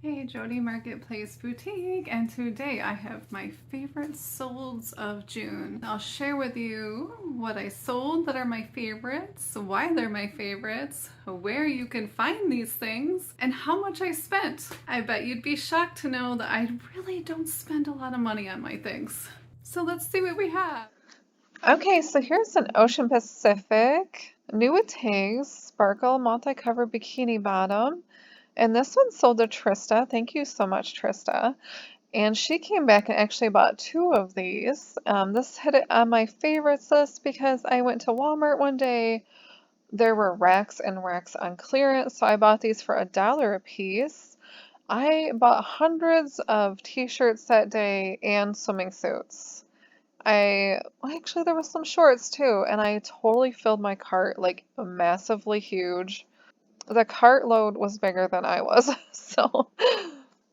Hey, Jody Marketplace Boutique, and today I have my favorite solds of June. I'll share with you what I sold that are my favorites, why they're my favorites, where you can find these things, and how much I spent. I bet you'd be shocked to know that I really don't spend a lot of money on my things. So let's see what we have. Okay, so here's an Ocean Pacific new with tags sparkle multi-cover bikini bottom. And this one sold to Trista. Thank you so much, Trista. And she came back and actually bought two of these. This hit it on my favorites list because I went to Walmart one day. There were racks and racks on clearance, so I bought these for $1 a piece. I bought hundreds of t-shirts that day and swimming suits. Actually, there was some shorts too, and I totally filled my cart like massively huge. The cart load was bigger than I was. So,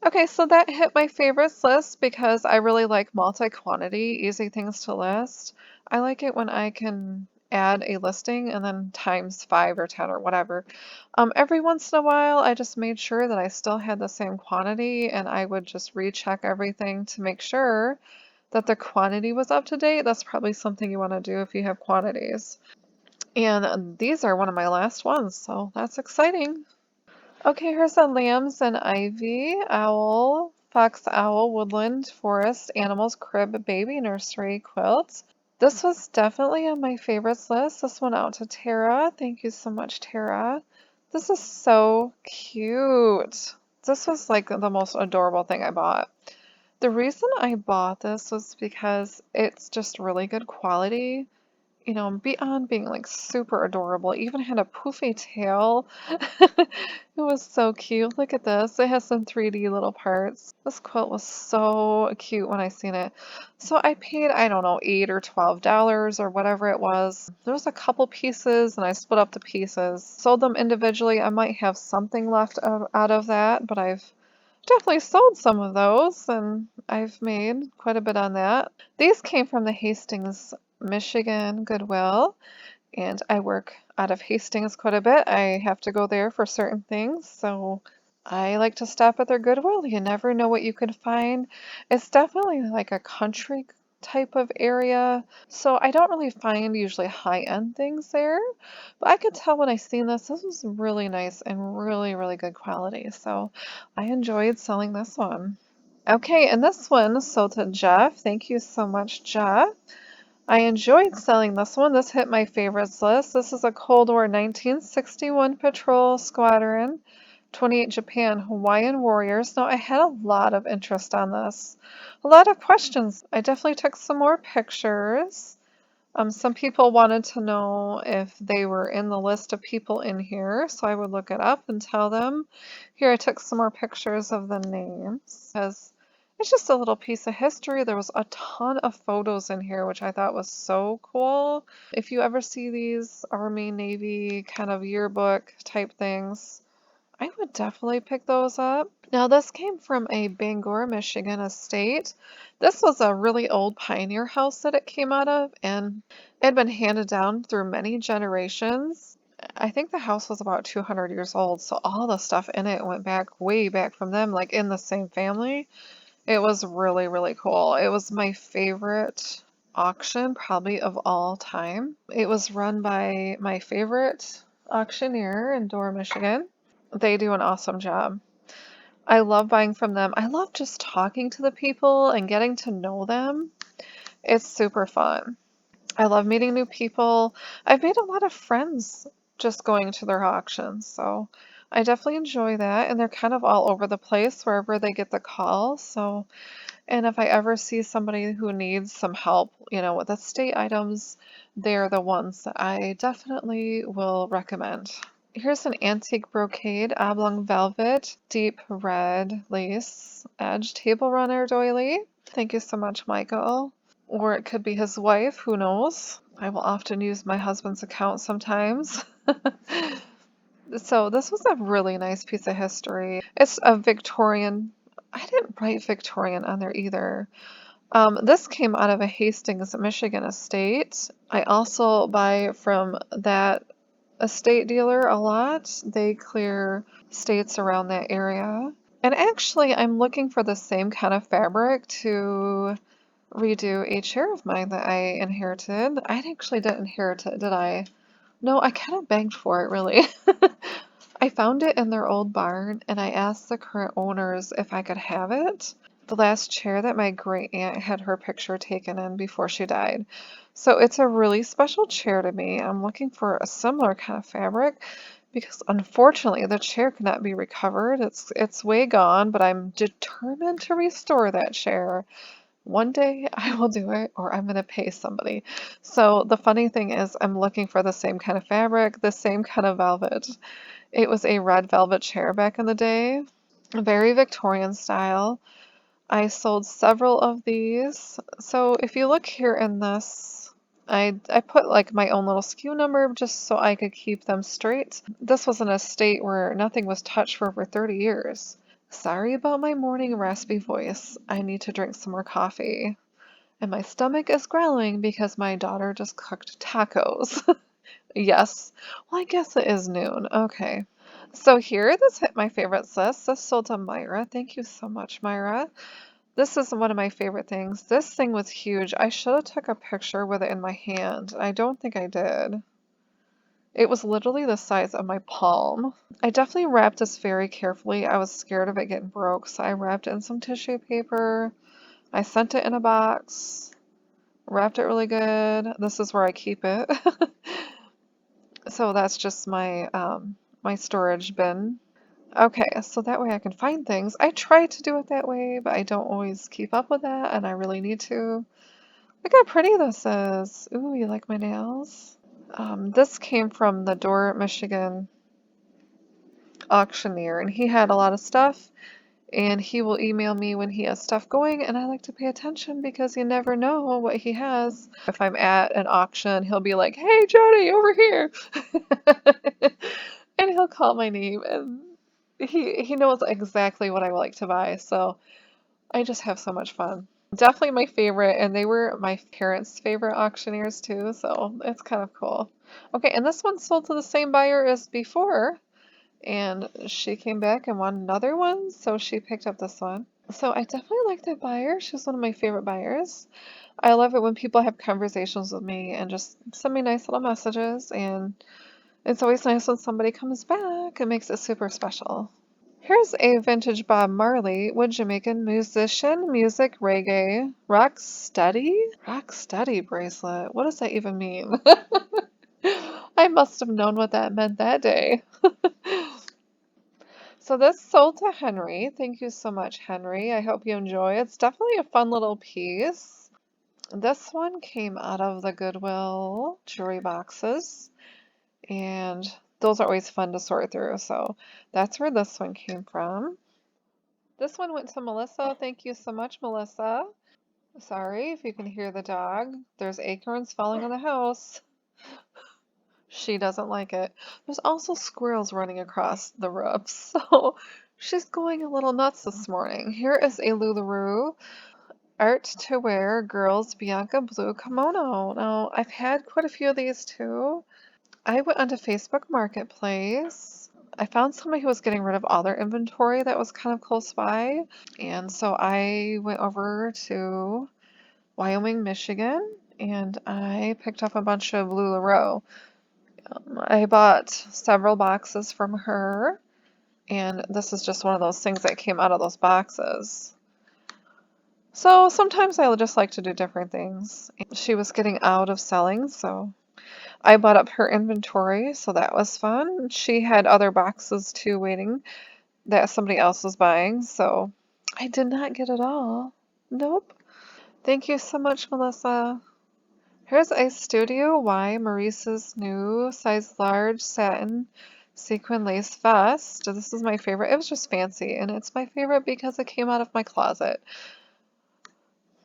okay, so that hit my favorites list because I really like multi-quantity, easy things to list. I like it when I can add a listing and then times 5 or 10 or whatever. Every once in a while, I just made sure that I still had the same quantity and I would just recheck everything to make sure that the quantity was up to date. That's probably something you want to do if you have quantities. And these are one of my last ones, so that's exciting. Okay, here's a lambs and ivy, owl, fox owl, woodland, forest, animals, crib, baby nursery quilt. This was definitely on my favorites list. This one out to Tara. Thank you so much, Tara. This is so cute. This was like the most adorable thing I bought. The reason I bought this was because it's just really good quality. You know, beyond being like super adorable, it even had a poofy tail. It was so cute. Look at this. It has some 3D little parts. This quilt was so cute when I seen it. So I paid, I don't know, $8 or $12 or whatever it was. There was a couple pieces and I split up the pieces. Sold them individually. I might have something left out of that, but I've definitely sold some of those and I've made quite a bit on that. These came from the Hastings, Michigan Goodwill, and I work out of Hastings quite a bit. I have to go there for certain things, so I like to stop at their Goodwill. You never know what you can find. It's definitely like a country type of area, so I don't really find usually high-end things there, but I could tell when I seen this was really nice and really, really good quality, so I enjoyed selling this one. Okay, and this one sold to Jeff. Thank you so much, Jeff. I enjoyed selling this one. This hit my favorites list. This is a Cold War 1961 Patrol Squadron, 28 Japan Hawaiian Warriors. Now, I had a lot of interest on this, a lot of questions. I definitely took some more pictures. Some people wanted to know if they were in the list of people in here, so I would look it up and tell them. Here I took some more pictures of the names because it's just a little piece of history. There was a ton of photos in here, which I thought was so cool. If you ever see these Army, Navy kind of yearbook type things, I would definitely pick those up. Now, this came from a Bangor, Michigan estate. This was a really old pioneer house that it came out of, and it had been handed down through many generations. I think the house was about 200 years old, so all the stuff in it went back way back from them, like in the same family. It was really, really cool. It was my favorite auction probably of all time. It was run by my favorite auctioneer in Dora, Michigan. They do an awesome job. I love buying from them. I love just talking to the people and getting to know them. It's super fun. I love meeting new people. I've made a lot of friends just going to their auctions, so I definitely enjoy that. And they're kind of all over the place wherever they get the call. So, and if I ever see somebody who needs some help, you know, with estate items, they're the ones that I definitely will recommend. Here's an antique brocade, oblong velvet, deep red lace, edge table runner doily. Thank you so much, Michael. Or it could be his wife, who knows? I will often use my husband's account sometimes. So this was a really nice piece of history. It's a Victorian, I didn't write Victorian on there either. This came out of a Hastings, Michigan estate. I also buy from that estate dealer a lot. They clear estates around that area. And actually, I'm looking for the same kind of fabric to redo a chair of mine that I inherited. I actually didn't inherit it, did I? No, I kind of begged for it, really. I found it in their old barn, and I asked the current owners if I could have it. The last chair that my great aunt had her picture taken in before she died. So it's a really special chair to me. I'm looking for a similar kind of fabric because unfortunately the chair cannot be recovered. It's way gone, but I'm determined to restore that chair. One day I will do it, or I'm going to pay somebody. So the funny thing is I'm looking for the same kind of fabric, the same kind of velvet. It was a red velvet chair back in the day, very Victorian style. I sold several of these. So if you look here in this, I put like my own little SKU number just so I could keep them straight. This was an estate where nothing was touched for over 30 years. Sorry about my morning raspy voice. I need to drink some more coffee. And my stomach is growling because my daughter just cooked tacos. Yes. Well, I guess it is noon. Okay. So here, this hit my favorites list. This sold to Myra. Thank you so much, Myra. This is one of my favorite things. This thing was huge. I should have took a picture with it in my hand. I don't think I did. It was literally the size of my palm. I definitely wrapped this very carefully. I was scared of it getting broke, so I wrapped it in some tissue paper. I sent it in a box, wrapped it really good. This is where I keep it. So that's just my my storage bin. Okay, so that way I can find things. I try to do it that way, but I don't always keep up with that, and I really need to. Look how pretty this is. Ooh, you like my nails? This came from the Dorr, Michigan auctioneer, and he had a lot of stuff, and he will email me when he has stuff going, and I like to pay attention because you never know what he has. If I'm at an auction, he'll be like, "Hey, Jody, over here," and he'll call my name, and he knows exactly what I like to buy, so I just have so much fun. Definitely my favorite, and they were my parents' favorite auctioneers too, so it's kind of cool. Okay, and this one sold to the same buyer as before, and she came back and wanted another one, so she picked up this one. So I definitely like that buyer. She's one of my favorite buyers. I love it when people have conversations with me and just send me nice little messages, and it's always nice when somebody comes back. It makes it super special. Here's a vintage Bob Marley, wood Jamaican musician, music, reggae, rock steady? Rock steady bracelet. What does that even mean? I must have known what that meant that day. So this sold to Henry. Thank you so much, Henry. I hope you enjoy. It's definitely a fun little piece. This one came out of the Goodwill jewelry boxes, and those are always fun to sort through. So that's where this one came from. This one went to Melissa. Thank you so much, Melissa. Sorry if you can hear the dog. There's acorns falling on the house. She doesn't like it. There's also squirrels running across the roof, so she's going a little nuts this morning. Here is a Lularoe Art to Wear Girls Bianca Blue Kimono. Now, I've had quite a few of these too. I went onto Facebook Marketplace. I found somebody who was getting rid of all their inventory that was kind of close by. And so I went over to Wyoming, Michigan, and I picked up a bunch of Lularoe. I bought several boxes from her, and this is just one of those things that came out of those boxes. So sometimes I just like to do different things. She was getting out of selling, so I bought up her inventory, so that was fun. She had other boxes too waiting that somebody else was buying, so I did not get it all. Nope. Thank you so much, Melissa. Here's a Studio Y Maurice's new size large satin sequin lace vest. This is my favorite. It was just fancy, and it's my favorite because it came out of my closet.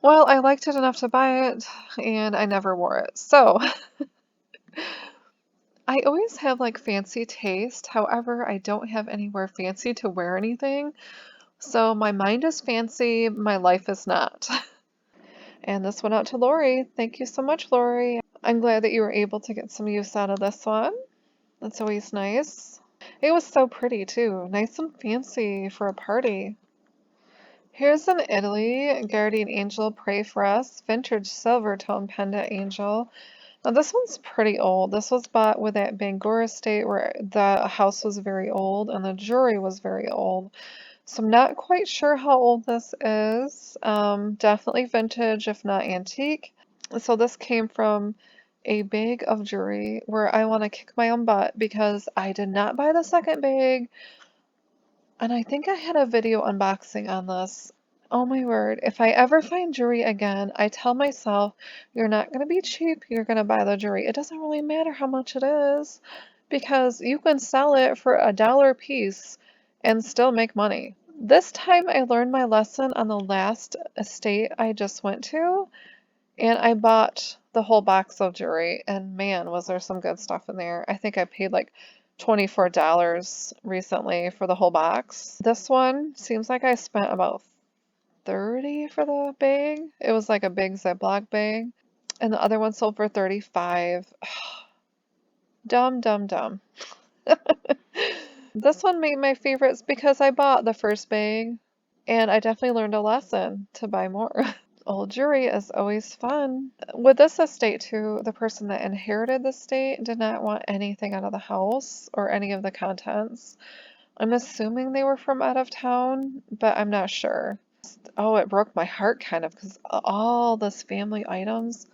Well, I liked it enough to buy it, and I never wore it. So I always have like fancy taste. However, I don't have anywhere fancy to wear anything. So my mind is fancy, my life is not. And this went out to Lori. Thank you so much, Lori. I'm glad that you were able to get some use out of this one. That's always nice. It was so pretty too, nice and fancy for a party. Here's an Italy guardian angel, pray for us, vintage silver tone pendant angel. Now this one's pretty old. This was bought with that Bangor estate where the house was very old and the jewelry was very old. So I'm not quite sure how old this is. Definitely vintage, if not antique. So this came from a bag of jewelry where I want to kick my own butt because I did not buy the second bag. And I think I had a video unboxing on this. Oh my word, if I ever find jewelry again, I tell myself, you're not going to be cheap, you're going to buy the jewelry. It doesn't really matter how much it is because you can sell it for $1 a piece and still make money. This time I learned my lesson on the last estate I just went to, and I bought the whole box of jewelry, and man, was there some good stuff in there. I think I paid like $24 recently for the whole box. This one seems like I spent about 30 for the bag. It was like a big Ziploc bag. And the other one sold for 35. Dumb, dumb, dumb. This one made my favorites because I bought the first bag and I definitely learned a lesson to buy more. Old jewelry is always fun. With this estate too, the person that inherited the estate did not want anything out of the house or any of the contents. I'm assuming they were from out of town, but I'm not sure. Oh, it broke my heart kind of because all this family items,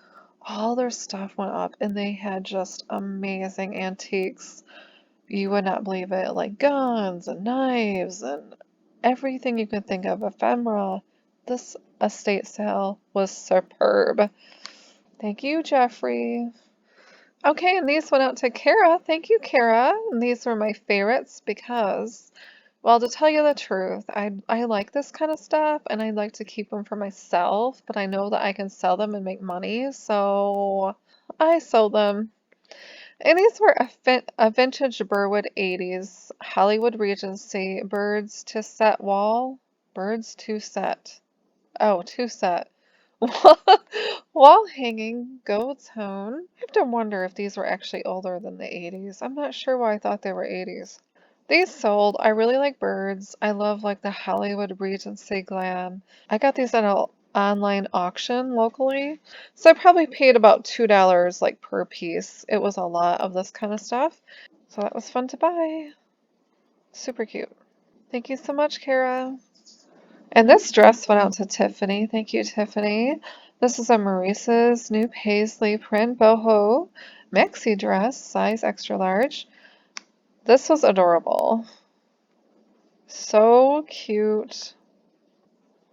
all their stuff went up and they had just amazing antiques. You would not believe it, like guns and knives and everything you could think of, ephemera. This estate sale was superb. Thank you, Jeffrey. Okay, and these went out to Kara. Thank you, Kara. And these were my favorites because, well, to tell you the truth, I like this kind of stuff and I like to keep them for myself, but I know that I can sell them and make money, so I sold them. And these were a vintage Burwood 80s Hollywood Regency birds to set wall. Birds to set. Oh, to set. Wall hanging gold tone. I have to wonder if these were actually older than the 80s. I'm not sure why I thought they were 80s. These sold. I really like birds. I love like the Hollywood Regency glam. I got these at an online auction locally. So I probably paid about $2 like per piece. It was a lot of this kind of stuff. So that was fun to buy. Super cute. Thank you so much, Kara. And this dress went out to Tiffany. Thank you, Tiffany. This is a Maurice's new paisley print boho maxi dress, size extra large. This was adorable. So cute.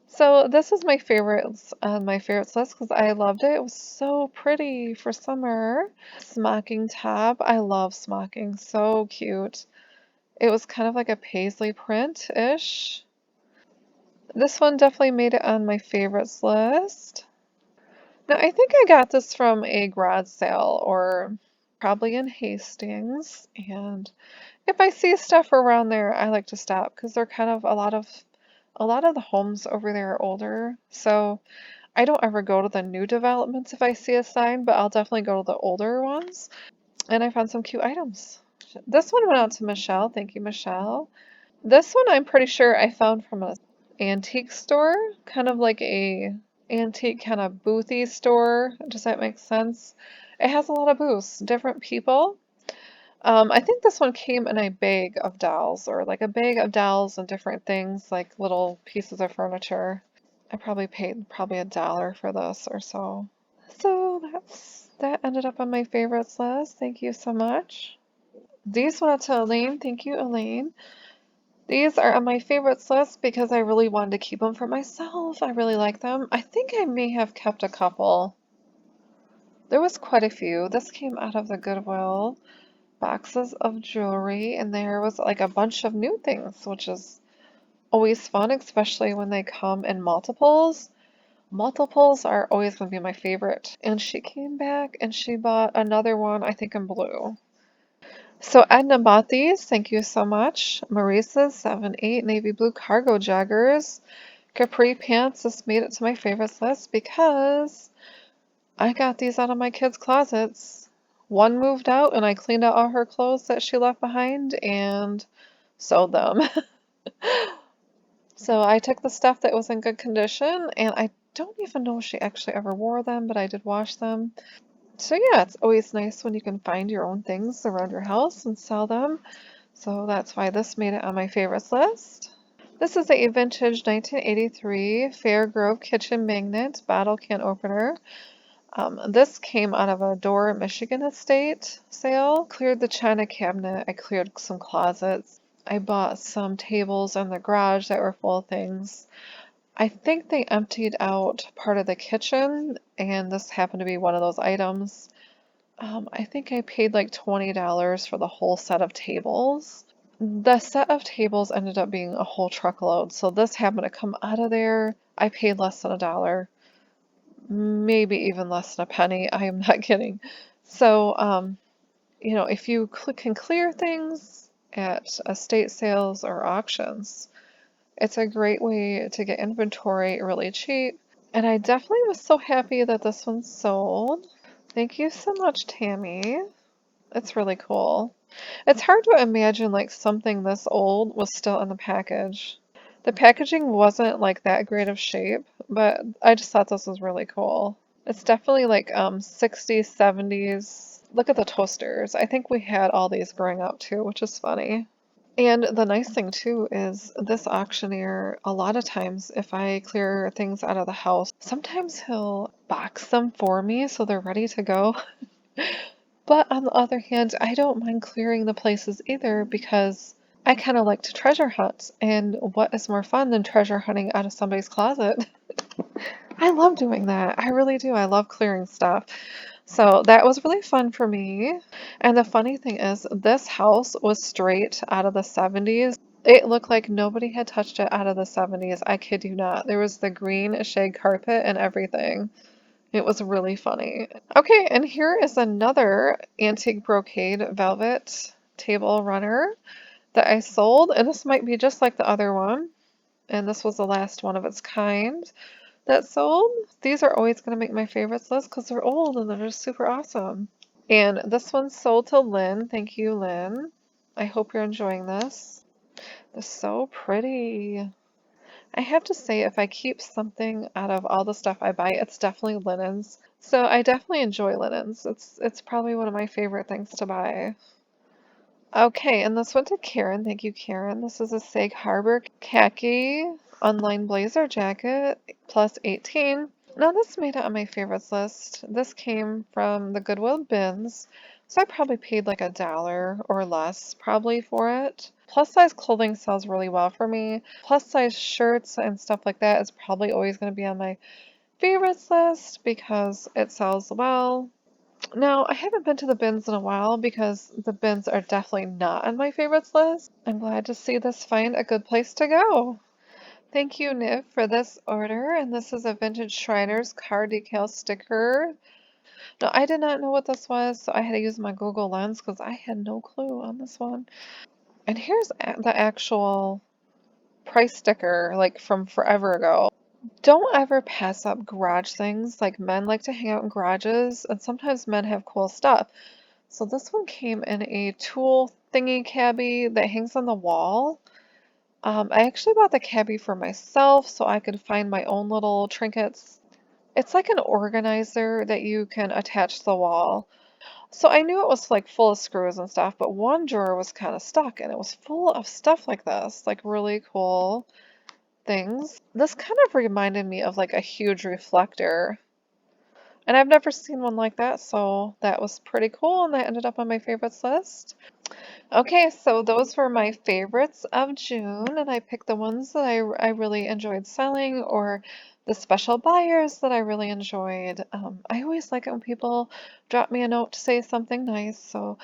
So this was my favorites on my favorites list because I loved it. It was so pretty for summer. Smocking top. I love smocking. So cute. It was kind of like a paisley print-ish. This one definitely made it on my favorites list. Now I think I got this from a garage sale or probably in Hastings. And if I see stuff around there, I like to stop because they're kind of a lot of the homes over there are older, so I don't ever go to the new developments if I see a sign, but I'll definitely go to the older ones. And I found some cute items. This one went out to Michelle. Thank you, Michelle. This one I'm pretty sure I found from an antique store, kind of like a antique kind of boothy store. Does that make sense? It has a lot of booths, different people. I think this one came in a bag of dolls, or like a bag of dolls and different things, like little pieces of furniture. I probably paid probably $1 for this or so. So that ended up on my favorites list. Thank you so much. These went out to Elaine. Thank you, Elaine. These are on my favorites list because I really wanted to keep them for myself. I really like them. I think I may have kept a couple. There was quite a few. This came out of the Goodwill boxes of jewelry, and there was like a bunch of new things, which is always fun, especially when they come in multiples. Multiples are always going to be my favorite. And she came back and she bought another one, I think in blue. So Edna bought these. Thank you so much. Maurice's 7/8 navy blue cargo joggers. Capri pants. This made it to my favorites list because I got these out of my kids' closets One moved out and I cleaned out all her clothes that she left behind and sewed them. So I took the stuff that was in good condition, and I don't even know if she actually ever wore them, but I did wash them. So yeah, it's always nice when you can find your own things around your house and sell them. So that's why this made it on my favorites list. This is a vintage 1983 Fairgrove kitchen magnet bottle can opener. This came out of a Door, Michigan estate sale. Cleared the china cabinet. I cleared some closets. I bought some tables in the garage that were full of things. I think they emptied out part of the kitchen, and this happened to be one of those items. I think I paid like $20 for the whole set of tables. The set of tables ended up being a whole truckload, so this happened to come out of there. I paid less than $1, maybe even less than a penny. I am not kidding. So, you know, if you can clear things at estate sales or auctions, it's a great way to get inventory really cheap. And I definitely was so happy that this one sold. Thank you so much, Tammy. It's really cool. It's hard to imagine like something this old was still in the package. The packaging wasn't like that great of shape, but I just thought this was really cool. It's definitely like 60s, 70s. Look at the toasters. I think we had all these growing up too, which is funny. And the nice thing too is this auctioneer, a lot of times if I clear things out of the house, sometimes he'll box them for me so they're ready to go. But on the other hand, I don't mind clearing the places either because I kind of like to treasure hunt. And what is more fun than treasure hunting out of somebody's closet? I love doing that. I really do. I love clearing stuff. So that was really fun for me. And the funny thing is, this house was straight out of the 70s. It looked like nobody had touched it out of the 70s. I kid you not. There was the green shag carpet and everything. It was really funny. Okay, and here is another antique brocade velvet table runner that I sold. And this might be just like the other one. And this was the last one of its kind that sold. These are always going to make my favorites list because they're old and they're just super awesome. And this one sold to Lynn. Thank you, Lynn. I hope you're enjoying this. It's so pretty. I have to say, if I keep something out of all the stuff I buy, it's definitely linens. So I definitely enjoy linens. It's probably one of my favorite things to buy. Okay, and this one to Karen. Thank you, Karen. This is a Sag Harbor Khaki Unlined Blazer Jacket plus 18. Now this made it on my favorites list. This came from the Goodwill bins, so I probably paid like $1 or less probably for it. Plus size clothing sells really well for me. Plus size shirts and stuff like that is probably always going to be on my favorites list because it sells well. Now, I haven't been to the bins in a while because the bins are definitely not on my favorites list. I'm glad to see this find a good place to go. Thank you, Niv, for this order, and this is a vintage Shriners car decal sticker. Now, I did not know what this was, so I had to use my Google Lens because I had no clue on this one. And here's the actual price sticker, like from forever ago. Don't ever pass up garage things. Like men like to hang out in garages, and sometimes men have cool stuff. So this one came in a tool thingy cabbie that hangs on the wall. I actually bought the cabbie for myself so I could find my own little trinkets. It's like an organizer that you can attach to the wall. So I knew it was like full of screws and stuff, but one drawer was kind of stuck and it was full of stuff like this, like really cool things. This kind of reminded me of like a huge reflector. And I've never seen one like that, so that was pretty cool and that ended up on my favorites list. Okay, so those were my favorites of June, and I picked the ones that I really enjoyed selling or the special buyers that I really enjoyed. I always like it when people drop me a note to say something nice, so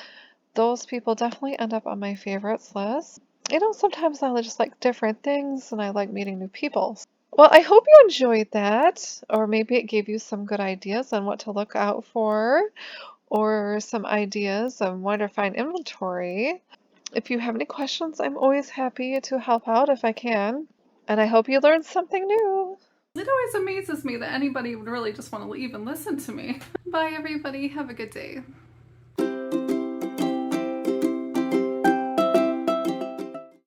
those people definitely end up on my favorites list. You know, sometimes I just like different things and I like meeting new people. Well, I hope you enjoyed that, or maybe it gave you some good ideas on what to look out for, or some ideas on where to find inventory. If you have any questions, I'm always happy to help out if I can. And I hope you learned something new. It always amazes me that anybody would really just want to even listen to me. Bye, everybody. Have a good day.